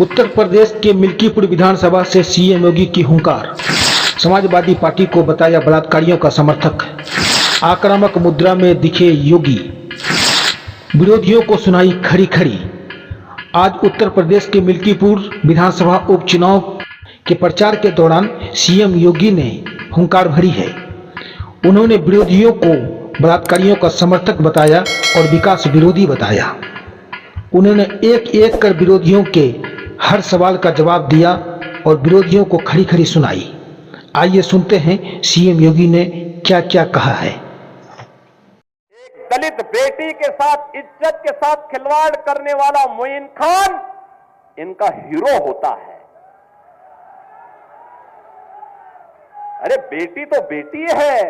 उत्तर प्रदेश के मिल्कीपुर विधानसभा से सीएम योगी की हुंकार। समाजवादी पार्टी को बताया बलात्कारियों का समर्थक। आक्रामक मुद्रा में दिखे योगी, विरोधियों को सुनाई खड़ी खड़ी। आज उत्तर प्रदेश के मिल्कीपुर विधानसभा उपचुनाव के प्रचार के दौरान सीएम योगी ने हुंकार भरी है। उन्होंने विरोधियों को बलात्कारियों का समर्थक बताया और विकास विरोधी बताया। उन्होंने एक एक कर विरोधियों के हर सवाल का जवाब दिया और विरोधियों को खड़ी खड़ी सुनाई। आइए सुनते हैं सीएम योगी ने क्या क्या कहा है। एक दलित बेटी के साथ, इज्जत के साथ खिलवाड़ करने वाला मोइन खान इनका हीरो होता है। अरे बेटी तो बेटी है,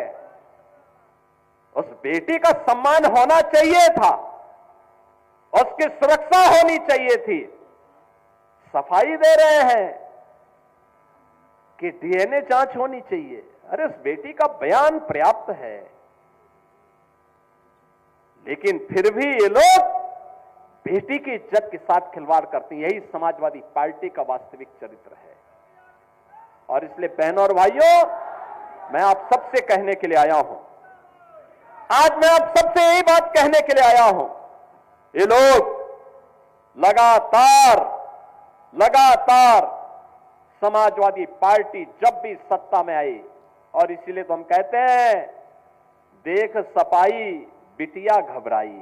उस बेटी का सम्मान होना चाहिए था, उसकी सुरक्षा होनी चाहिए थी। सफाई दे रहे हैं कि डीएनए जांच होनी चाहिए। अरे उस बेटी का बयान पर्याप्त है, लेकिन फिर भी ये लोग बेटी की इज्जत के साथ खिलवाड़ करते हैं। यही समाजवादी पार्टी का वास्तविक चरित्र है। और इसलिए बहनों और भाइयों, मैं आप सबसे कहने के लिए आया हूं, आज मैं आप सबसे यही बात कहने के लिए आया हूं, ये लोग लगातार समाजवादी पार्टी जब भी सत्ता में आई, और इसीलिए तो हम कहते हैं देख सपाई बिटिया घबराई।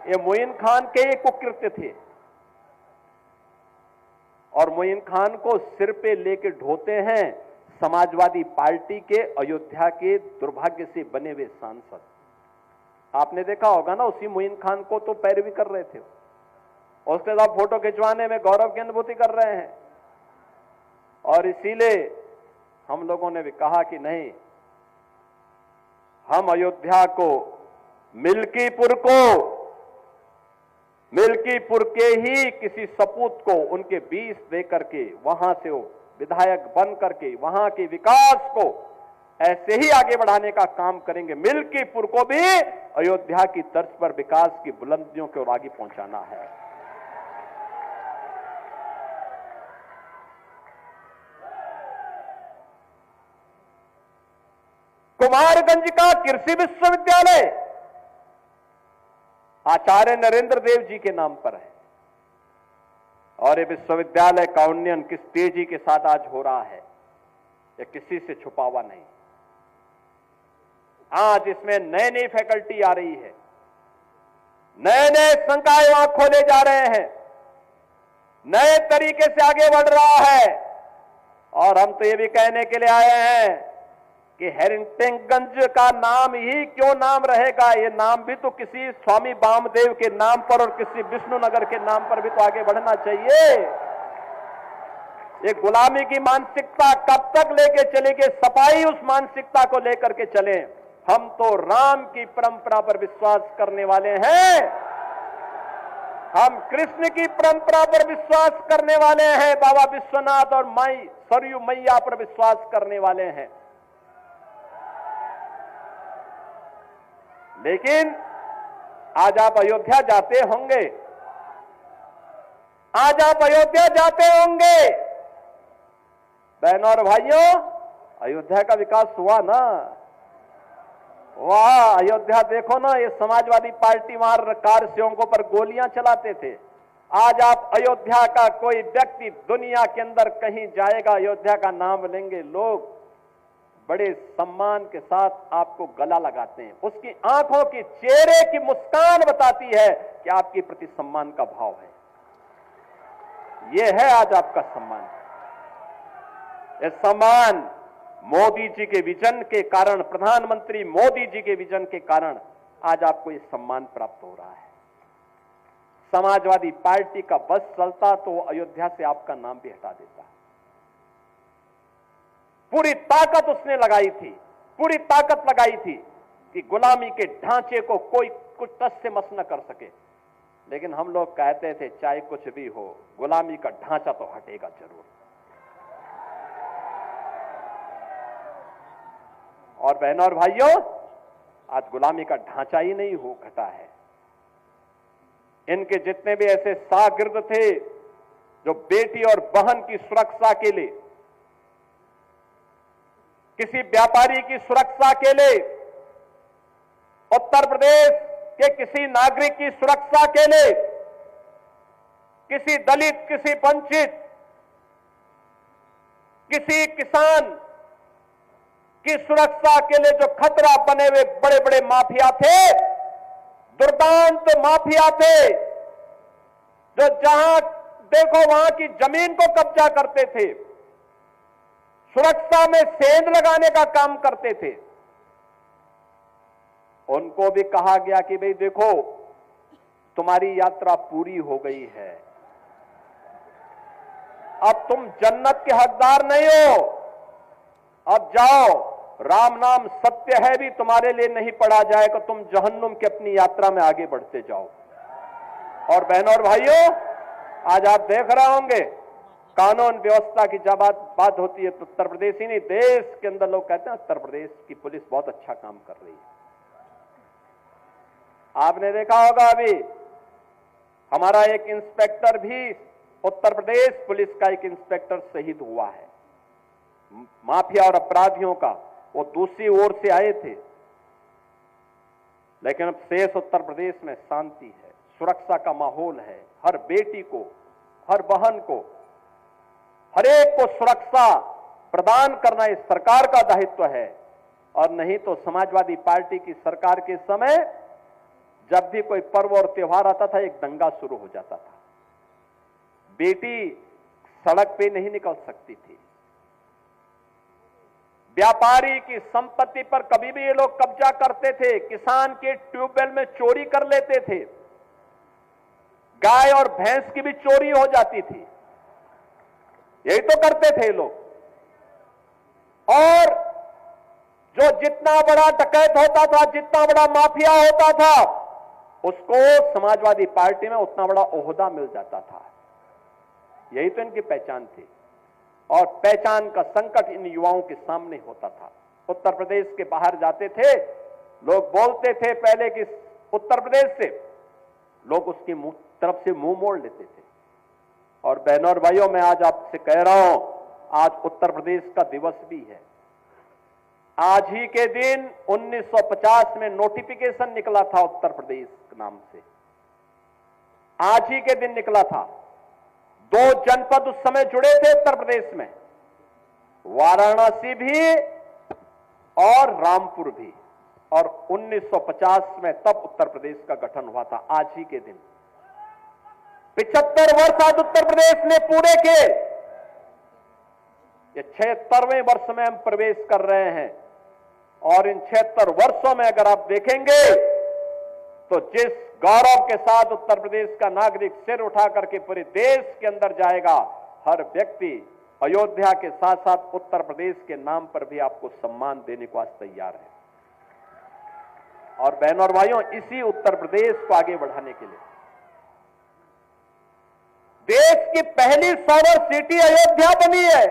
ये मोइन खान के एक कुकृत्य थे और मोइन खान को सिर पे लेके ढोते हैं समाजवादी पार्टी के अयोध्या के दुर्भाग्य से बने हुए सांसद। आपने देखा होगा ना, उसी मोइन खान को तो पैरवी कर रहे थे, उसके साथ फोटो खिंचवाने में गौरव की अनुभूति कर रहे हैं। और इसीलिए हम लोगों ने भी कहा कि नहीं, हम अयोध्या को, मिल्कीपुर के ही किसी सपूत को उनके 20 दे करके वहां से वो विधायक बन करके वहां के विकास को ऐसे ही आगे बढ़ाने का काम करेंगे। मिल्कीपुर को भी अयोध्या की तर्ज पर विकास की बुलंदियों की ओर आगे पहुंचाना है। कुमारगंज का कृषि विश्वविद्यालय आचार्य नरेंद्र देव जी के नाम पर है, और ये विश्वविद्यालय का उन्नयन किस तेजी के साथ आज हो रहा है, यह किसी से छुपा हुआ नहीं। आज इसमें नई नई फैकल्टी आ रही है, नए नए संकाय वहां खोले जा रहे हैं, नए तरीके से आगे बढ़ रहा है। और हम तो ये भी कहने के लिए आए हैं कि हेरिटेजगंज का नाम ही क्यों नाम रहेगा, ये नाम भी तो किसी स्वामी वामदेव के नाम पर और किसी विष्णुनगर के नाम पर भी तो आगे बढ़ना चाहिए। ये गुलामी की मानसिकता कब तक लेके चलेंगे? सफाई उस मानसिकता को लेकर के चलें। हम तो राम की परंपरा पर विश्वास करने वाले हैं, हम कृष्ण की परंपरा पर विश्वास करने वाले हैं, बाबा विश्वनाथ और माई सरयू मैया पर विश्वास करने वाले हैं। लेकिन आज आप अयोध्या जाते होंगे, बहनों और भाइयों, अयोध्या का विकास हुआ ना? वाह, अयोध्या देखो ना, ये समाजवादी पार्टी वहां कार सेवकों पर गोलियां चलाते थे। आज आप अयोध्या का कोई व्यक्ति दुनिया के अंदर कहीं जाएगा, अयोध्या का नाम लेंगे, लोग बड़े सम्मान के साथ आपको गला लगाते हैं। उसकी आंखों की, चेहरे की मुस्कान बताती है कि आपके प्रति सम्मान का भाव है। यह है आज आपका सम्मान। यह सम्मान मोदी जी के विजन के कारण, प्रधानमंत्री मोदी जी के विजन के कारण आज आपको यह सम्मान प्राप्त हो रहा है। समाजवादी पार्टी का बस चलता तो अयोध्या से आपका नाम भी हटा देता। पूरी ताकत उसने लगाई थी, पूरी ताकत लगाई थी कि गुलामी के ढांचे को कोई कुछ टस से मस न कर सके। लेकिन हम लोग कहते थे चाहे कुछ भी हो, गुलामी का ढांचा तो हटेगा जरूर। और बहनों और भाइयों, आज गुलामी का ढांचा ही नहीं हो घटा है, इनके जितने भी ऐसे शागिर्द थे जो बेटी और बहन की सुरक्षा के लिए, किसी व्यापारी की सुरक्षा के लिए, उत्तर प्रदेश के किसी नागरिक की सुरक्षा के लिए, किसी दलित, किसी वंचित, किसी किसान की सुरक्षा के लिए जो खतरा बने हुए बड़े बड़े माफिया थे, दुर्दांत माफिया थे, जो जहां देखो वहां की जमीन को कब्जा करते थे, सुरक्षा में सेंध लगाने का काम करते थे, उनको भी कहा गया कि भाई देखो तुम्हारी यात्रा पूरी हो गई है, अब तुम जन्नत के हकदार नहीं हो, अब जाओ, राम नाम सत्य है भी तुम्हारे लिए नहीं पढ़ा जाएगा, तुम जहन्नुम की अपनी यात्रा में आगे बढ़ते जाओ। और बहनों और भाइयों, आज आप देख रहे होंगे कानून व्यवस्था की जब बात होती है तो उत्तर प्रदेश ही नहीं, देश के अंदर लोग कहते हैं उत्तर प्रदेश की पुलिस बहुत अच्छा काम कर रही है। आपने देखा होगा अभी हमारा एक इंस्पेक्टर भी, उत्तर प्रदेश पुलिस का एक इंस्पेक्टर शहीद हुआ है, माफिया और अपराधियों का, वो दूसरी ओर से आए थे। लेकिन अब शेष उत्तर प्रदेश में शांति है, सुरक्षा का माहौल है, हर बेटी को, हर बहन को, हर एक को सुरक्षा प्रदान करना इस सरकार का दायित्व है। और नहीं तो समाजवादी पार्टी की सरकार के समय जब भी कोई पर्व और त्योहार आता था, एक दंगा शुरू हो जाता था, बेटी सड़क पे नहीं निकल सकती थी, व्यापारी की संपत्ति पर कभी भी ये लोग कब्जा करते थे, किसान के ट्यूबवेल में चोरी कर लेते थे, गाय और भैंस की भी चोरी हो जाती थी, यही तो करते थे लोग। और जो जितना बड़ा डकैत होता था, जितना बड़ा माफिया होता था, उसको समाजवादी पार्टी में उतना बड़ा ओहदा मिल जाता था, यही तो इनकी पहचान थी। और पहचान का संकट इन युवाओं के सामने होता था। उत्तर प्रदेश के बाहर जाते थे लोग, बोलते थे पहले कि उत्तर प्रदेश से, लोग उसकी तरफ से मुंह मोड़ लेते थे। और बहनों और भाइयों, मैं आज आपसे कह रहा हूं, आज उत्तर प्रदेश का दिवस भी है। आज ही के दिन 1950 में नोटिफिकेशन निकला था उत्तर प्रदेश के नाम से, आज ही के दिन निकला था। 2 जनपद उस समय जुड़े थे उत्तर प्रदेश में, वाराणसी भी और रामपुर भी। और 1950 में तब उत्तर प्रदेश का गठन हुआ था, आज ही के दिन। 75 वर्ष आज उत्तर प्रदेश ने पूरे के, ये 76वें वर्ष में हम प्रवेश कर रहे हैं। और इन 76 वर्षों में अगर आप देखेंगे तो जिस गौरव के साथ उत्तर प्रदेश का नागरिक सिर उठा करके पूरे देश के अंदर जाएगा, हर व्यक्ति अयोध्या के साथ साथ उत्तर प्रदेश के नाम पर भी आपको सम्मान देने को आज तैयार है। और बहनों और भाइयों, इसी उत्तर प्रदेश को आगे बढ़ाने के लिए देश की पहली सोलर सिटी अयोध्या बनी है।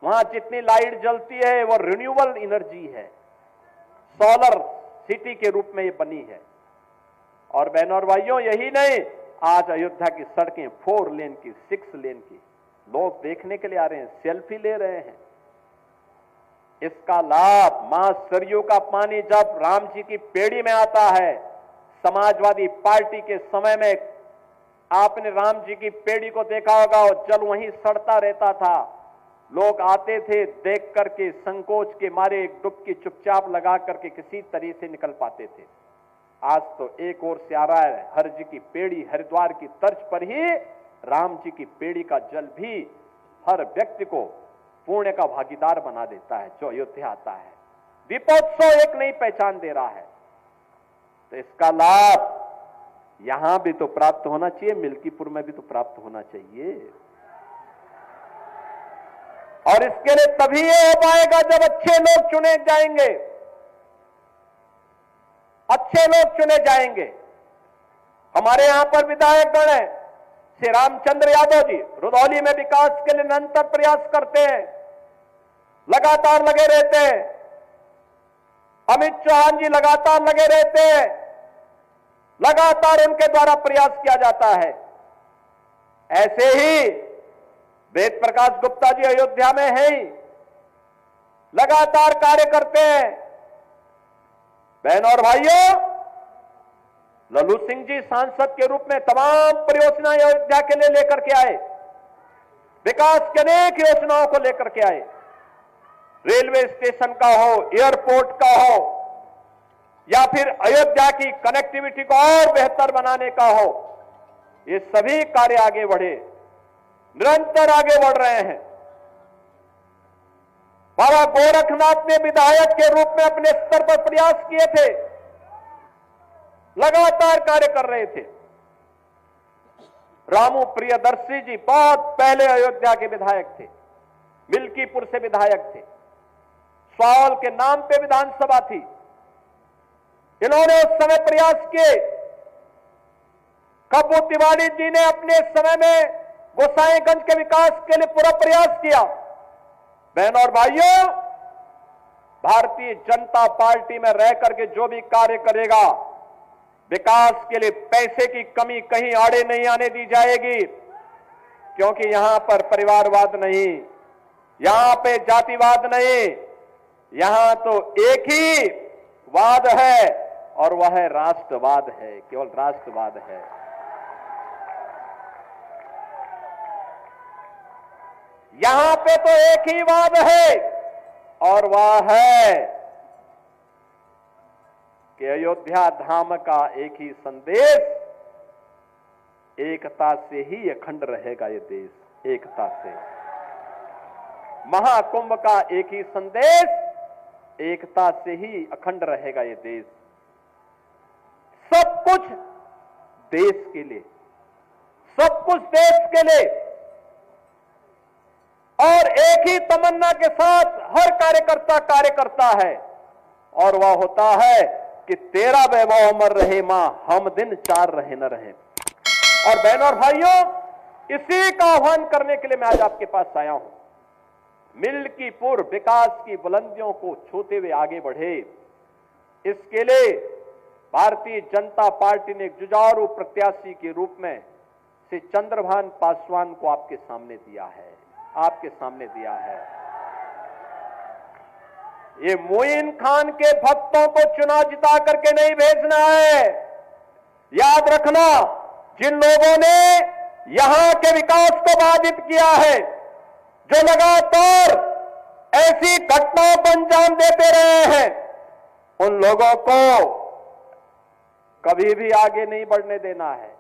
वहां जितनी लाइट जलती है वो रिन्यूएबल एनर्जी है, सोलर सिटी के रूप में ये बनी है। और बहनों और भाइयों, यही नहीं, आज अयोध्या की सड़कें 4 लेन की, 6 लेन की, लोग देखने के लिए आ रहे हैं, सेल्फी ले रहे हैं। इसका लाभ, मां सरयू का पानी जब राम जी की पेड़ी में आता है, समाजवादी पार्टी के समय में आपने राम जी की पेड़ी को देखा होगा, और जल वहीं सड़ता रहता था, लोग आते थे देख करके, संकोच के मारे एक डुबकी चुपचाप लगा करके किसी तरह से निकल पाते थे। आज तो एक ओर से आ रहा है, हर जी की पेड़ी, हरिद्वार की तर्ज पर ही राम जी की पेड़ी का जल भी हर व्यक्ति को पुण्य का भागीदार बना देता है जो अयोध्या आता है। दीपोत्सव एक नई पहचान दे रहा है, तो इसका लाभ यहां भी तो प्राप्त होना चाहिए, मिल्कीपुर में भी तो प्राप्त होना चाहिए। और इसके लिए तभी ये हो पाएगा जब अच्छे लोग चुने जाएंगे, अच्छे लोग चुने जाएंगे। हमारे यहां पर विधायक गण है, श्री रामचंद्र यादव जी रुधौली में विकास के लिए निरंतर प्रयास करते हैं, लगातार लगे रहते हैं। अमित चौहान जी लगातार लगे रहते हैं। लगातार उनके द्वारा प्रयास किया जाता है। ऐसे ही वेद प्रकाश गुप्ता जी अयोध्या में हैं, लगातार कार्य करते हैं। बहन और भाइयों, लल्लू सिंह जी सांसद के रूप में तमाम परियोजनाएं अयोध्या के लिए लेकर के आए, विकास की अनेक योजनाओं को लेकर के आए। रेलवे स्टेशन का हो, एयरपोर्ट का हो, या फिर अयोध्या की कनेक्टिविटी को और बेहतर बनाने का हो, ये सभी कार्य आगे बढ़े, निरंतर आगे बढ़ रहे हैं। बाबा गोरखनाथ ने विधायक के रूप में अपने स्तर पर प्रयास किए थे, लगातार कार्य कर रहे थे। रामू प्रियदर्शी जी बहुत पहले अयोध्या के विधायक थे, मिल्कीपुर से विधायक थे, स्वावल के नाम पे विधानसभा थी। इन्होंने उस समय प्रयास किए। कब्बू तिवारी जी ने अपने समय में गोसाईगंज के विकास के लिए पूरा प्रयास किया। बहन और भाइयों, भारतीय जनता पार्टी में रह करके जो भी कार्य करेगा, विकास के लिए पैसे की कमी कहीं आड़े नहीं आने दी जाएगी, क्योंकि यहां पर परिवारवाद नहीं, यहां पे जातिवाद नहीं, यहां तो एक ही वाद है और वह है राष्ट्रवाद है, केवल राष्ट्रवाद है। यहां पे तो एक ही वाद है और वह है कि अयोध्या धाम का एक ही संदेश, एकता से ही अखंड रहेगा ये देश, एकता से। महाकुंभ का एक ही संदेश, एकता से ही अखंड रहेगा ये देश। सब कुछ देश के लिए, सब कुछ देश के लिए, और एक ही तमन्ना के साथ हर कार्यकर्ता कार्य करता है, और वह होता है कि तेरा वैभव अमर रहे मां, हम दिन चार रहे न रहे। और बहनों और भाइयों, इसी का आह्वान करने के लिए मैं आज आपके पास आया हूं। मिल्कीपुर विकास की बुलंदियों को छूते हुए आगे बढ़े, इसके लिए भारतीय जनता पार्टी ने एक जुझारू प्रत्याशी के रूप में श्री चंद्रभान पासवान को आपके सामने दिया है, आपके सामने दिया है। ये मोइन खान के भक्तों को चुनाव जिता करके नहीं भेजना है। याद रखना, जिन लोगों ने यहां के विकास को बाधित किया है, जो लगातार ऐसी घटनाओं को अंजाम देते रहे हैं, उन लोगों को कभी भी आगे नहीं बढ़ने देना है।